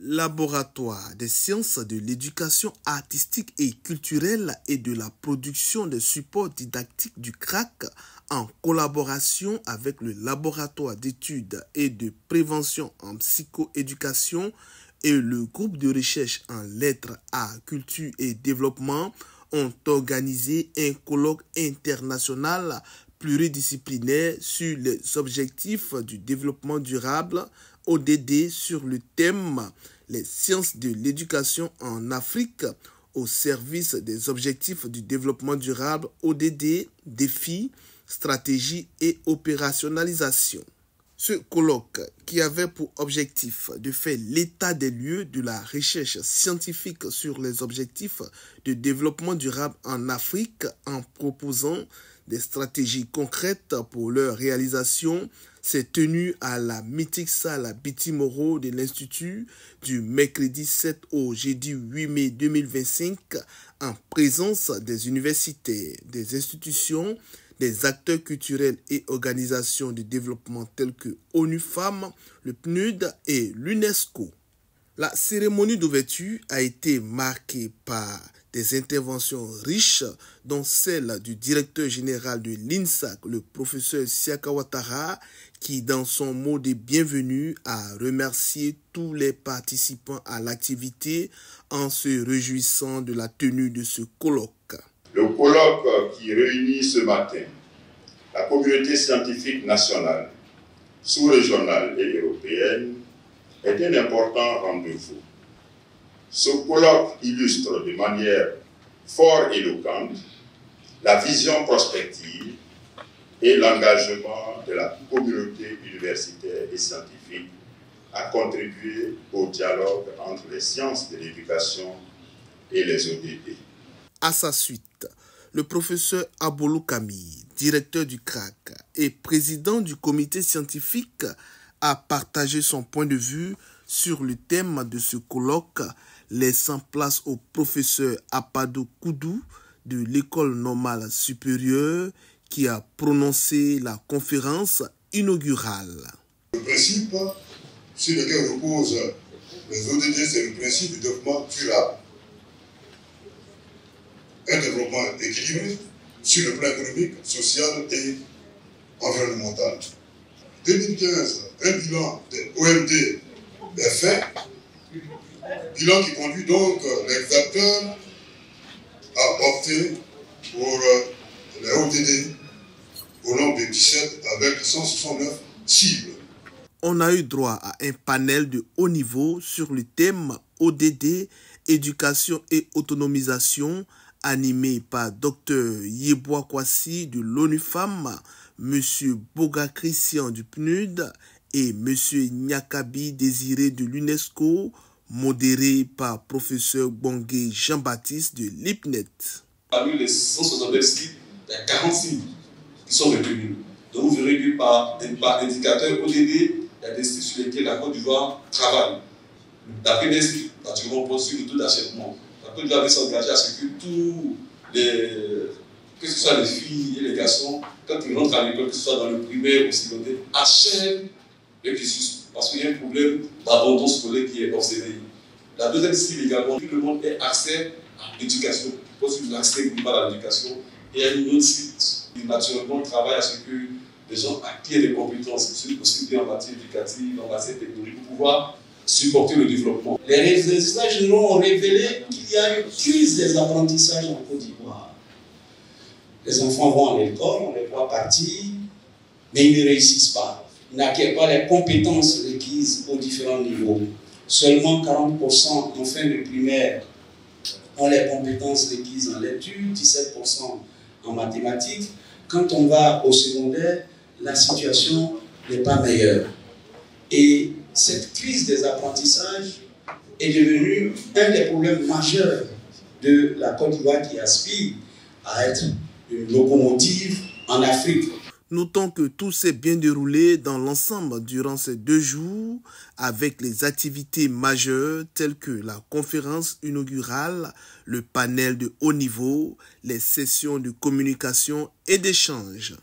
Laboratoire des sciences de l'éducation artistique et culturelle et de la production des supports didactiques du CRAC, en collaboration avec le laboratoire d'études et de prévention en psychoéducation et le groupe de recherche en lettres, arts, culture et développement, ont organisé un colloque international pluridisciplinaire sur les objectifs du développement durable ODD sur le thème « Les sciences de l'éducation en Afrique au service des objectifs du développement durable ODD, défis, stratégies et opérationnalisation ». Ce colloque, qui avait pour objectif de faire l'état des lieux de la recherche scientifique sur les objectifs de développement durable en Afrique en proposant des stratégies concrètes pour leur réalisation, s'est tenu à la mythique salle Biti Moro de l'Institut du mercredi 7 au jeudi 8 mai 2025 en présence des universitaires, des institutions, des acteurs culturels et organisations de développement tels que ONU Femmes, le PNUD et l'UNESCO. La cérémonie d'ouverture a été marquée par des interventions riches, dont celle du directeur général de l'INSAC, le professeur Siaka Ouattara, qui, dans son mot de bienvenue, a remercié tous les participants à l'activité en se réjouissant de la tenue de ce colloque. Le colloque qui réunit ce matin la communauté scientifique nationale, sous-régionale et européenne est un important rendez-vous. Ce colloque illustre de manière fort éloquente la vision prospective et l'engagement de la communauté universitaire et scientifique à contribuer au dialogue entre les sciences de l'éducation et les ODD. À sa suite, le professeur Abolou Camille, directeur du CRAC et président du comité scientifique, a partagé son point de vue sur le thème de ce colloque, laissant place au professeur Apadou Koudou de l'École normale supérieure qui a prononcé la conférence inaugurale. Le principe sur lequel reposent les ODD, c'est le principe du développement durable. Un développement équilibré sur le plan économique, social et environnemental. 2015, un bilan de OMD est fait, bilan qui conduit donc les acteurs à opter pour les ODD au nombre de 17 avec 169 cibles. On a eu droit à un panel de haut niveau sur le thème ODD, éducation et autonomisation, animé par Dr Yeboah Kwasi de l'ONU Femmes, M. Boga Christian du PNUD et M. Nyakabi Désiré de l'UNESCO, modéré par Professeur Bongué Jean-Baptiste de l'IPNET. Parmi les 169 cibles, il y a 40 cibles qui sont retenues. Donc vous verrez que par indicateur ODD, il y a des cibles sur lesquelles la Côte d'Ivoire travaille. La première cible, pratiquement, pose sur le taux d'achèvement. La Côte d'Ivoire veut s'engager à ce que tous que ce soit les filles et les garçons, quand ils rentrent à l'école, que ce soit dans le primaire ou le secondaire, achèvent le cursus. Parce qu'il y a un problème d'abandon scolaire qui est observé. La deuxième cible également, tout le monde ait accès à l'éducation, pose sur l'accès global à l'éducation. Et il y a une autre cible qui naturellement travaille à ce que les gens acquièrent des compétences, aussi bien en matière éducative, en matière technologique, pour pouvoir supporter le développement. Les résultats généraux ont révélé qu'il y a une crise des apprentissages en Côte d'Ivoire. Les enfants vont à l'école, on les voit partir, mais ils ne réussissent pas. Ils n'acquièrent pas les compétences requises aux différents niveaux. Seulement 40% en fin de primaire ont les compétences requises en lecture, 17% en mathématiques. Quand on va au secondaire, la situation n'est pas meilleure. Et cette crise des apprentissages est devenue un des problèmes majeurs de la Côte d'Ivoire qui aspire à être une locomotive en Afrique. Notons que tout s'est bien déroulé dans l'ensemble durant ces 2 jours avec les activités majeures telles que la conférence inaugurale, le panel de haut niveau, les sessions de communication et d'échange.